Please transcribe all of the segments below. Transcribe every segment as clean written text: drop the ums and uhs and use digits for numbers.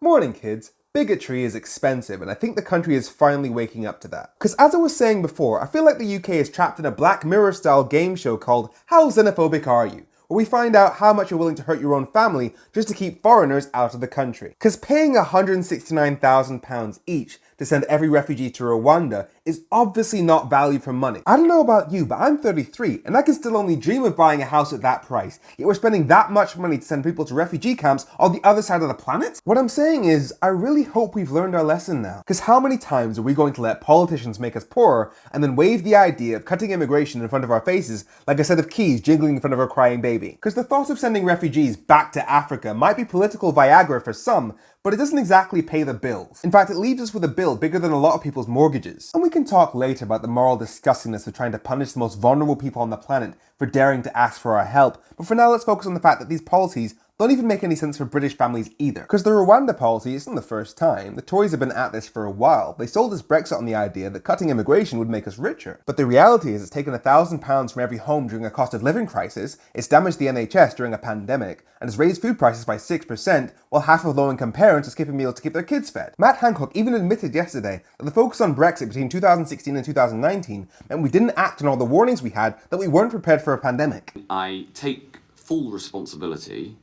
Morning, kids. Bigotry is expensive, and I think the country is finally waking up to that. Because as I was saying before, I feel like the UK is trapped in a Black Mirror-style game show called How Xenophobic Are You?, where we find out how much you're willing to hurt your own family just to keep foreigners out of the country. Because paying £169,000 each to send every refugee to Rwanda is obviously not value for money. I don't know about you, but I'm 33 and I can still only dream of buying a house at that price, yet we're spending that much money to send people to refugee camps on the other side of the planet? What I'm saying is, I really hope we've learned our lesson now. Because how many times are we going to let politicians make us poorer and then wave the idea of cutting immigration in front of our faces like a set of keys jingling in front of a crying baby? Because the thought of sending refugees back to Africa might be political Viagra for some, but it doesn't exactly pay the bills. In fact, it leaves us with a bill bigger than a lot of people's mortgages. And we can talk later about the moral disgustingness of trying to punish the most vulnerable people on the planet for daring to ask for our help, but for now let's focus on the fact that these policies don't even make any sense for British families either. Because the Rwanda policy isn't the first time. The Tories have been at this for a while. They sold us Brexit on the idea that cutting immigration would make us richer. But the reality is it's taken £1,000 from every home during a cost of living crisis, it's damaged the NHS during a pandemic, and it's raised food prices by 6%, while half of low-income parents are skipping meals to keep their kids fed. Matt Hancock even admitted yesterday that the focus on Brexit between 2016 and 2019 meant we didn't act on all the warnings we had that we weren't prepared for a pandemic. I take full responsibility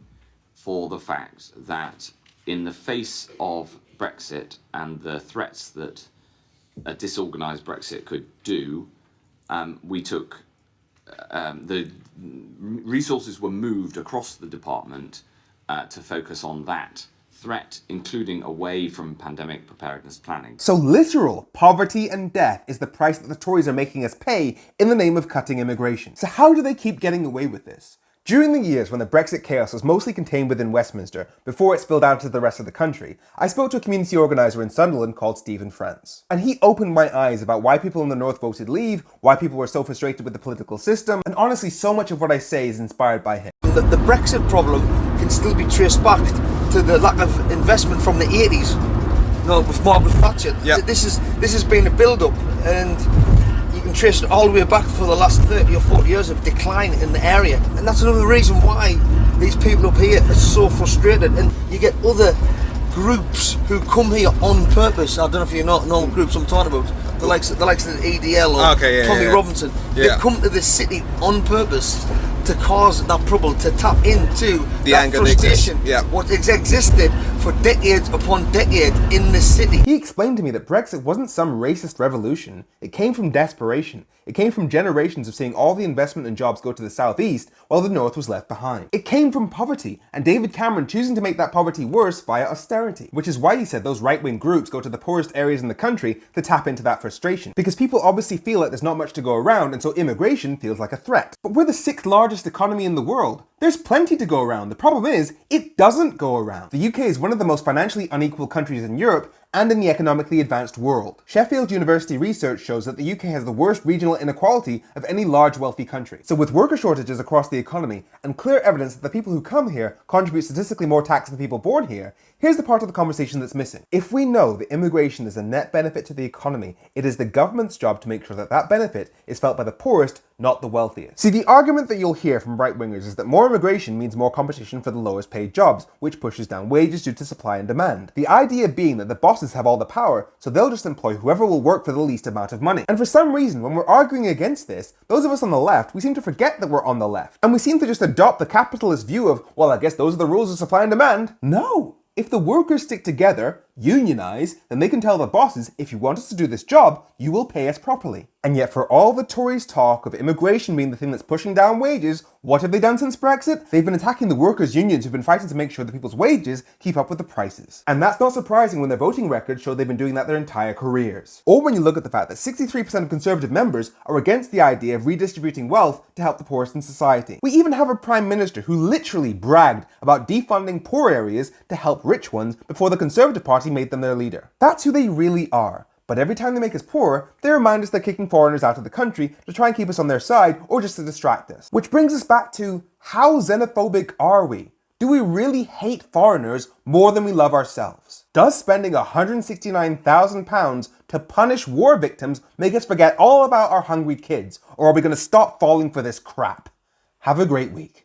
for the fact that in the face of Brexit and the threats that a disorganised Brexit could do, we took, the resources were moved across the department to focus on that threat, including away from pandemic preparedness planning. So literal poverty and death is the price that the Tories are making us pay in the name of cutting immigration. So how do they keep getting away with this? During the years when the Brexit chaos was mostly contained within Westminster, before it spilled out to the rest of the country, I spoke to a community organiser in Sunderland called Stephen France. And he opened my eyes about why people in the North voted Leave, why people were so frustrated with the political system, and honestly so much of what I say is inspired by him. The Brexit problem can still be traced back to the lack of investment from the 80s, with Margaret Thatcher. Yep. This has been a build-up, and you can trace it all the way back for the last 30 or 40 years of decline in the area. And that's another reason why these people up here are so frustrated. And you get other groups who come here on purpose. I don't know if you know groups I'm talking about. The likes of the EDL or Tommy Robinson. They come to this city on purpose to cause that trouble, to tap into the anger, frustration, what existed for decades upon decades in this city. He explained to me that Brexit wasn't some racist revolution. It came from desperation. It came from generations of seeing all the investment and jobs go to the southeast while the north was left behind. It came from poverty, and David Cameron choosing to make that poverty worse via austerity. Which is why he said those right-wing groups go to the poorest areas in the country to tap into that frustration. Because people obviously feel like there's not much to go around, and so immigration feels like a threat. But we're the 6th largest economy in the world. There's plenty to go around. The problem is, it doesn't go around. The UK is one of the most financially unequal countries in Europe and in the economically advanced world. Sheffield University research shows that the UK has the worst regional inequality of any large wealthy country. So with worker shortages across the economy and clear evidence that the people who come here contribute statistically more tax than the people born here, here's the part of the conversation that's missing. If we know that immigration is a net benefit to the economy, it is the government's job to make sure that that benefit is felt by the poorest, not the wealthiest. See, the argument that you'll hear from right-wingers is that more immigration means more competition for the lowest paid jobs, which pushes down wages due to supply and demand. The idea being that the bosses have all the power, so they'll just employ whoever will work for the least amount of money. And for some reason, when we're arguing against this, those of us on the left, we seem to forget that we're on the left. And we seem to just adopt the capitalist view of, well, I guess those are the rules of supply and demand. No! If the workers stick together, unionize, then they can tell the bosses, if you want us to do this job, you will pay us properly. And yet for all the Tories' talk of immigration being the thing that's pushing down wages, what have they done since Brexit? They've been attacking the workers' unions who've been fighting to make sure that people's wages keep up with the prices. And that's not surprising when their voting records show they've been doing that their entire careers. Or when you look at the fact that 63% of Conservative members are against the idea of redistributing wealth to help the poorest in society. We even have a Prime Minister who literally bragged about defunding poor areas to help rich ones before the Conservative Party made them their leader. That's who they really are. But every time they make us poor, they remind us they're kicking foreigners out of the country to try and keep us on their side or just to distract us. Which brings us back to, how xenophobic are we? Do we really hate foreigners more than we love ourselves? Does spending £169,000 to punish war victims make us forget all about our hungry kids? Or are we going to stop falling for this crap? Have a great week.